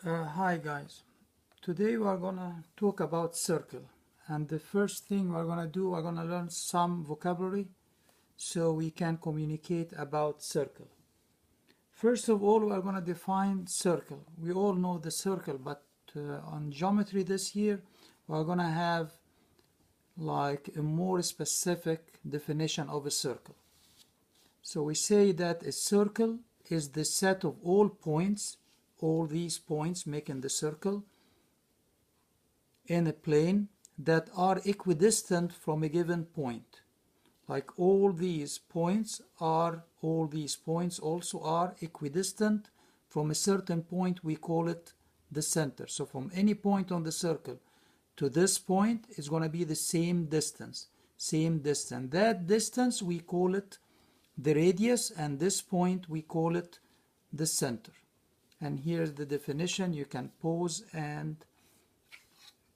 Hi guys, today we are gonna talk about circle, and the first thing we're gonna do, we're gonna learn some vocabulary so we can communicate about circle. First of all, we're gonna define circle. We all know the circle, but on geometry this year we're gonna have like a more specific definition of a circle. So we say that a circle is the set of all points, all these points making the circle, in a plane that are equidistant from a given point. Like all these points also are equidistant from a certain point, we call it the center. So from any point on the circle to this point is going to be the same distance. That distance we call it the radius, and this point we call it the center. And here's the definition. You can pause and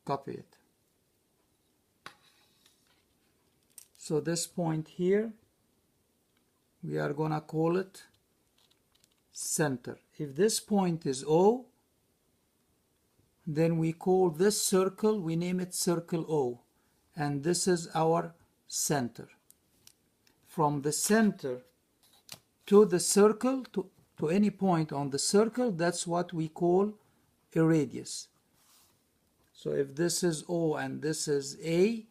copy it. So this point here, we are gonna call it center. If this point is O, then we call this circle, we name it circle O, and this is our center. From the center to the circle, to any point on the circle, that's what we call a radius. So if this is O and this is A,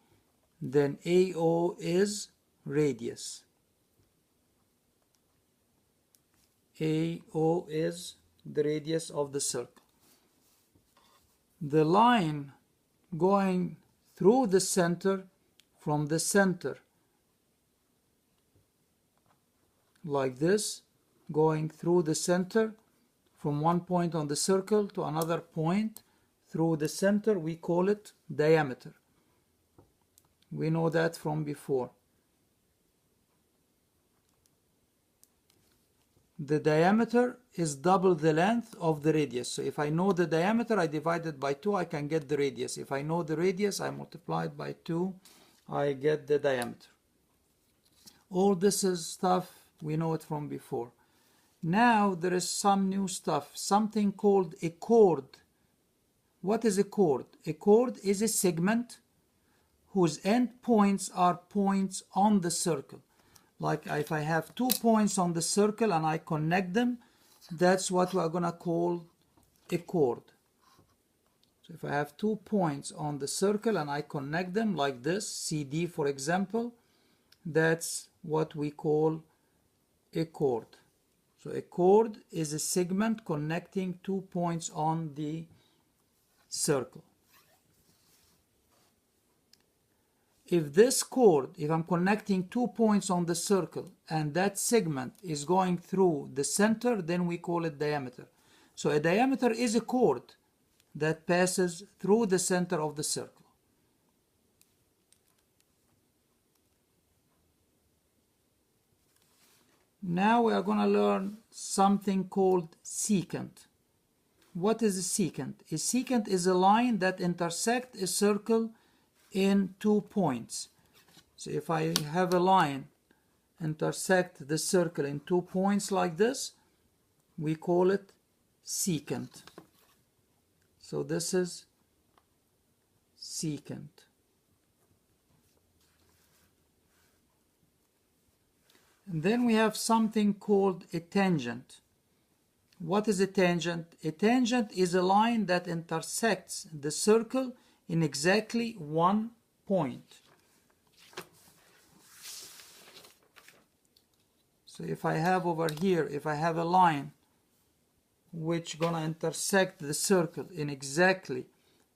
then AO is radius. AO is the radius of the circle. The line going through the center, from the center like this, going through the center from one point on the circle to another point through the center, we call it diameter. We know that from before. The diameter is double the length of the radius. So if I know the diameter, I divide it by 2, I can get the radius. If I know the radius, I multiply it by 2, I get the diameter. All this is stuff, we know it from before. Now there is some new stuff, something called a chord. What is a chord? A chord is a segment whose end points are points on the circle. Like if I have 2 points on the circle and I connect them, that's what we're gonna call a chord. So if I have 2 points on the circle and I connect them like this, CD for example, that's what we call a chord. So a chord is a segment connecting 2 points on the circle. If this chord, if I'm connecting 2 points on the circle and that segment is going through the center, then we call it diameter. So a diameter is a chord that passes through the center of the circle. Now we are going to learn something called secant. What is a secant? A secant is a line that intersects a circle in 2 points. So if I have a line intersect the circle in 2 points like this, we call it secant. So this is secant. And then we have something called a tangent. What is a tangent? A tangent is a line that intersects the circle in exactly 1 point. So if I have over here, if I have a line which gonna intersect the circle in exactly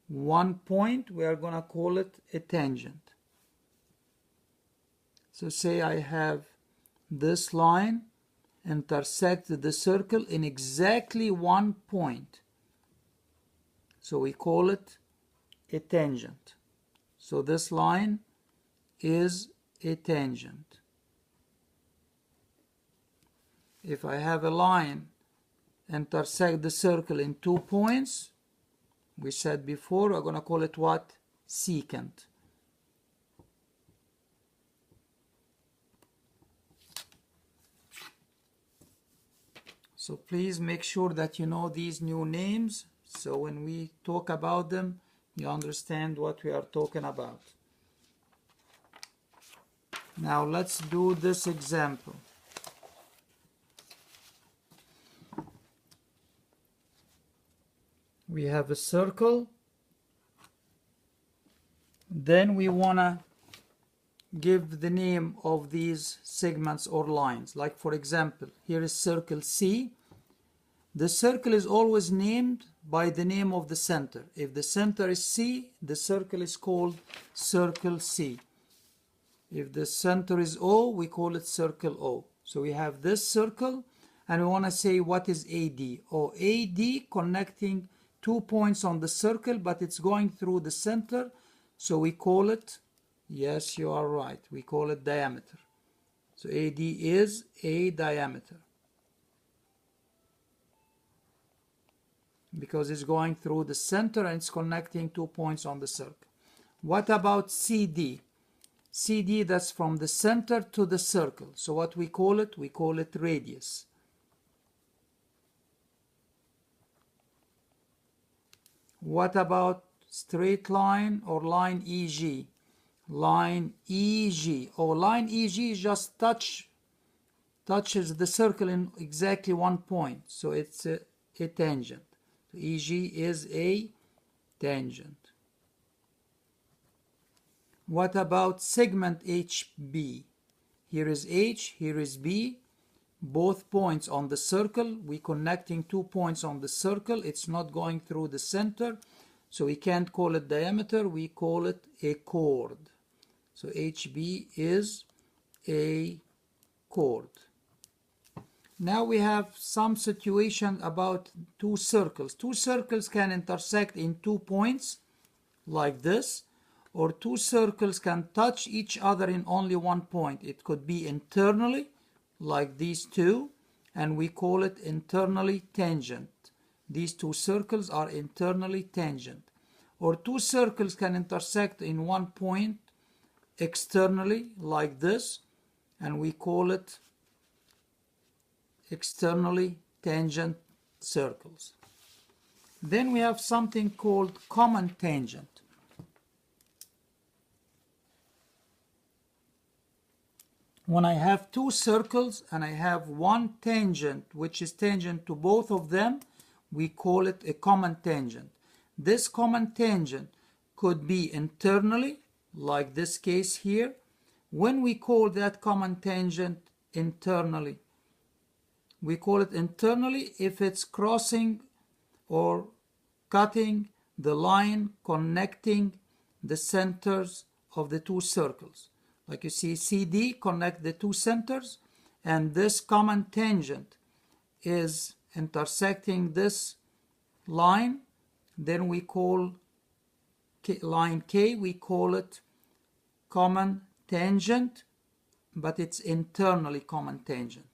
1 point, we are gonna call it a tangent. So say I have this line intersect the circle in exactly 1 point. So we call it a tangent. So this line is a tangent. If I have a line intersect the circle in 2 points, we said before, we're going to call it what? Secant. So please make sure that you know these new names So when we talk about them, you understand what we are talking about. Now let's do this example. We have a circle. Then we want to give the name of these segments or lines. Like for example, here is circle C. The circle is always named by the name of the center. If the center is C, the circle is called circle C. If the center is O, we call it circle O. So we have this circle, and we want to say what is AD. Or AD connecting 2 points on the circle, but it's going through the center, so we call it, yes, you are right, we call it diameter. So AD is a diameter, because it's going through the center and it's connecting 2 points on the circle. What about CD? CD, that's from the center to the circle. So what we call it? We call it radius. What about straight line or line EG? Line EG. Oh, line EG just touches the circle in exactly 1 point. So it's a tangent. So EG is a tangent. What about segment HB? Here is H, here is B. Both points on the circle. We're connecting 2 points on the circle. It's not going through the center. So we can't call it diameter. We call it a chord. So HB is a chord. Now we have some situation about two circles. Two circles can intersect in 2 points like this, or two circles can touch each other in only 1 point. It could be internally, like these two, and we call it internally tangent. These two circles are internally tangent. Or two circles can intersect in 1 point externally, like this, and we call it externally tangent circles. Then we have something called common tangent. When I have two circles and I have one tangent which is tangent to both of them, we call it a common tangent. This common tangent could be internally, like this case here. When we call that common tangent internally, we call it internally if it's crossing or cutting the line connecting the centers of the two circles. Like you see, CD connect the two centers, and this common tangent is intersecting this line. Then we call line K, we call it common tangent, but it's internally common tangent.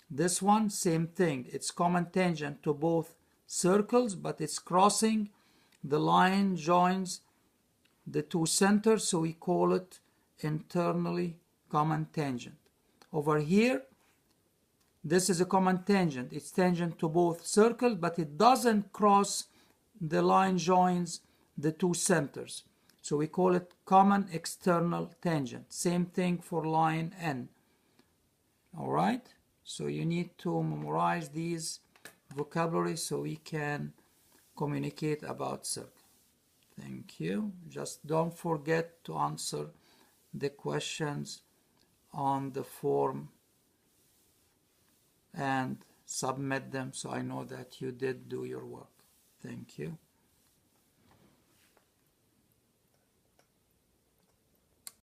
This one, same thing. It's common tangent to both circles, but it's crossing the line, joins the two centers, so we call it internally common tangent. Over here, this is a common tangent. It's tangent to both circles, but it doesn't cross the line, joins the two centers. So we call it common external tangent. Same thing for line N. All right? So you need to memorize these vocabulary so we can communicate about circle. Thank you. Just don't forget to answer the questions on the form and submit them so I know that you did do your work. Thank you.